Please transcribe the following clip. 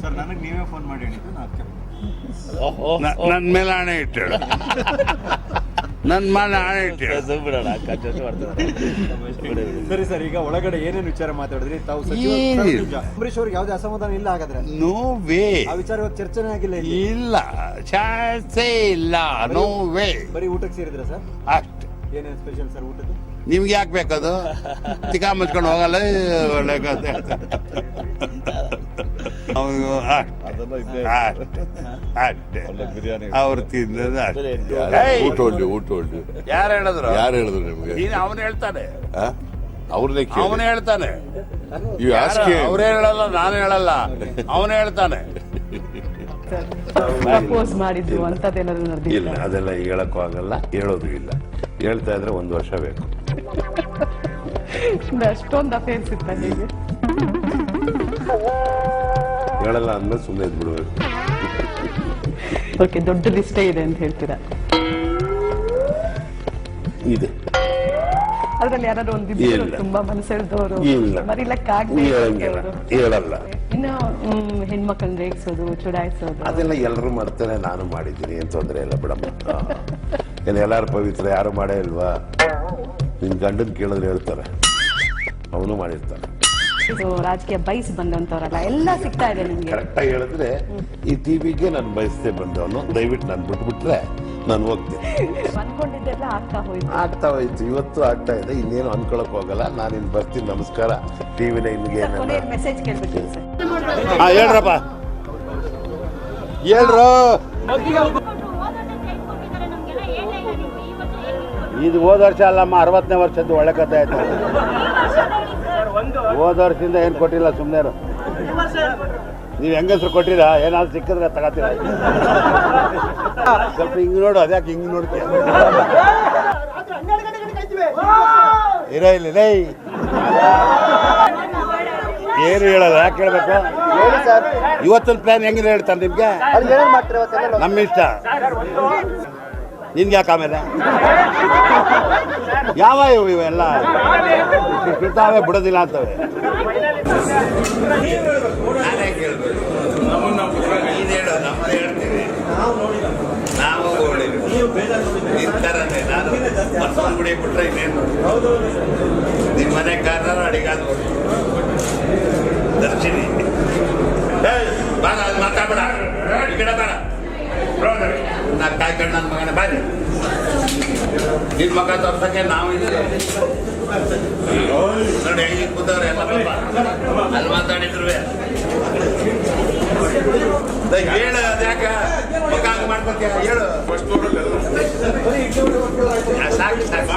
Sir ನನಗೆ ನೀವೇ phone ಮಾಡಿ ಹೇಳಿದ್ದು ನಾನು ಅದಕ್ಕೆ ನನ್ನ ಮೇಲೆ ಹಣೆ ಇಟ್ಟಳು. ನನ್ನ ಮೇಲೆ ಹಣೆ ಇಟ್ಟಳು. ಸರಿ ಸರ್, ಈಗ ಒಳಗಡೆ ಏನೇನು ವಿಚಾರ ಮಾತಾಡಿದ್ರಿ ತಾವು? ಅಂಬರೀಶ್ ಅವ್ರಿಗೆ ಯಾವುದೇ ಅಸಮಾಧಾನ ಇಲ್ಲ ಹಾಗಾದ್ರೆ? No way. ಆ ವಿಚಾರ ಇವತ್ತು ಚರ್ಚೆನೇ ಆಗಿಲ್ಲ ಇಲ್ಲಿ? ಇಲ್ಲ, ಚಾನ್ಸೇ ಇಲ್ಲ. No way. ಬರೀ ಊಟಕ್ಕೆ ಸೇರಿದ್ರ ಸರ್? ಅಷ್ಟೇ. ಏನೇನು ಸ್ಪೆಷಲ್ ಸರ್ ಊಟದ್ದು? ನಿಮ್ಗೆ ಯಾಕೆ ಬೇಕದು? ತಿಕ್ಕ ಮುಚ್ಕೊಂಡು ಹೋಗಲ್ಲ. ಒಳ್ಳೆ ಕಥೆ. ಅಷ್ಟೇ ಅವ್ರು ತಿನ್ನೋದು ಅಷ್ಟೇ. ಯಾರು ಹೇಳಿದ್ರು? ಯಾರು ಹೇಳಿದ್ರು ನಿಮ್ಗೆ? ಅವನು ಹೇಳ್ತಾನೆ, ಅವ್ರನ್ನೇ ಅವನು ಹೇಳ್ತಾನೆ. ಅವ್ರೇ ಹೇಳಲ್ಲ, ನಾನು ಹೇಳಲ್ಲ, ಅವನು ಹೇಳ್ತಾನೆ. ಪ್ರಪೋಸ್ ಮಾಡಿದ್ರು ಅಂತದೇನಾದ್ರು ನಡೆದಿಲ್ಲ? ಇಲ್ಲ, ಅದೆಲ್ಲ ಹೇಳಕ್ಕೂ ಆಗಲ್ಲ, ಹೇಳೋದು ಇಲ್ಲ. ಹೇಳ್ತಾ ಇದ್ರೆ 1 ವರ್ಷ ಬೇಕು. ಅಷ್ಟೊಂದು ಅಫೇರ್ಸ್ ಇತ್ತ ಹೇಗೆ? ಹೇಳಲ್ಲ ಅಂದ್ಮೇಲೆ ಸುಮ್ಮನೆ ಇದ್ಬಿಡ್ಬೇಕು. ಓಕೆ, ದೊಡ್ಡ ಲಿಸ್ಟೇ ಇದೆ ಅಂತ ಹೇಳ್ತೀರಾ? ಇದೆ. ಅದ್ರಲ್ಲಿ ಯಾರಾದ್ರು ಒಂದು ತುಂಬಾ ಮನಸ್ಸೆಳ್ದವರು ಮರಿಲಕ್ಕಾಗದೆ ಹೇಳಲ್ಲ. ಇನ್ನು ಹೆಣ್ಮಕ್ಳನ್ನ ರೇಗಿಸೋದು, ಚುಡಾಯಿಸೋದು ಅದೆಲ್ಲ ಎಲ್ಲರೂ ಮಾಡ್ತಾರೆ, ನಾನು ಮಾಡಿದ್ದೀನಿ, ಏನ್ ತೊಂದರೆ ಇಲ್ಲ ಬಿಡಮ್ಮ. ಎಲ್ಲಾರು ಪವಿತ್ರ, ಯಾರು ಮಾಡೇ ಇಲ್ವಾ? ನಿನ್ ಗಂಡನ್ ಕೇಳಿದ್ರೆ ಹೇಳ್ತಾರೆ, ಅವನು ಮಾಡಿರ್ತಾನೆ. ರಾಜಕೀಯ ಬಯಸಿ ಬಂದಂತವ್ರಲ್ಲ ಎಲ್ಲ ಸಿಗ್ತಾ ಇದೆ ನಿಮ್ಗೆ. ಕರೆಕ್ಟಾಗಿ ಹೇಳಿದ್ರೆ ಈ ಟಿವಿಗೆ ನಾನು ಬಯಸದೆ ಬಂದವನು. ದಯವಿಟ್ಟು ನಾನು ಬಿಟ್ಬಿಟ್ರೆ ನಾನು ಹೋಗ್ತೀನಿ. ಅನ್ಕೊಂಡಿದ್ದೆಲ್ಲ ಆಗ್ತಾ ಹೋಯ್ತು, ಇವತ್ತು ಆಗ್ತಾ ಇದೆ. ಇನ್ನೇನು ಅನ್ಕೊಳಕ್ ಹೋಗಲ್ಲ. ನಾನು ಇನ್ನು ಬರ್ತೀನಿ. ನಮಸ್ಕಾರ. ಟಿವಿನ ಇನ್ಗೆ ಮೆಸೇಜ್ ಕೇಳ್ಬಿಡ್ತೀನಿ ಸರ್. ಹೇಳ್ರಪ್ಪ, ಹೇಳ್ರು. ಇದು ಹೋದ ವರ್ಷ ಅಲ್ಲಮ್ಮ, 60ನೇ ವರ್ಷದ್ದು ಒಳ್ಳೆ ಕಥೆ ಆಯ್ತು. ಹೋದ ವರ್ಷದಿಂದ ಏನು ಕೊಟ್ಟಿಲ್ಲ, ಸುಮ್ಮನೆ ನೀವು ಹೆಂಗಸರು ಕೊಟ್ಟಿರಾ? ಏನಾದ್ರು ಸಿಕ್ಕಿದ್ರೆ ತಗೋತೀರ. ಸ್ವಲ್ಪ ಹಿಂಗ್ ನೋಡು, ಅದ್ಯಾಕೆ ಹಿಂಗ್ ನೋಡ್ತೀಯ? ಇರ ಇಲ್ಲ ರೈ, ಏನು ಹೇಳಲ್ಲ, ಯಾಕೆ ಹೇಳ್ಬೇಕು? ಇವತ್ತಿನ ಪ್ಲಾನ್ ಹೆಂಗಿದೆ ಹೇಳ್ತಾರೆ ನಿಮ್ಗೆ? ನಮ್ಮ ಇಷ್ಟ. ನಿನ್ಗೆ ಯಾಕೆ ಆಮೇಲೆ ಯಾವ ಇವೆಲ್ಲ ಇರ್ತಾವೆ, ಬಿಡೋದಿಲ್ಲ ಅಂತವೆ. ನಾವು ಗುಡಿ ಬಿಟ್ರೆ ಇನ್ನೇನು ನಿಮ್ಮ ಮನೆ ಕಾರ್ನಾರ ಅಡಿಗಾದ ದರ್ಶಿನಿ ಬಾರ, ಅದು ಮಾತಾಡ್ಬೇಡ, ಈ ಕಡೆ ಬೇಡ. ನಾ ಕಾಯ್ಕೊಂಡು ನನ್ನ ಮಗನ ಬಾರಿ, ನಿನ್ನ ಮಗ ತೋರ್ಸಕ್ಕೆ ನಾವು ಇದ್ದೀವಿ ನೋಡಿ. ಹೆಂಗೆ ಕೂತವ್ರೆ ಎಲ್ಲ ಅಲ್ಲಿ ಮಾತಾಡಿದ್ರು. ಹೇಳು, ಅದ್ಯಾಕ ಮಗ ಹಂಗೆ ಮಾಡ್ಕೊತೀಯ? ಹೇಳು. ಸಾಕು ಸಾಕು.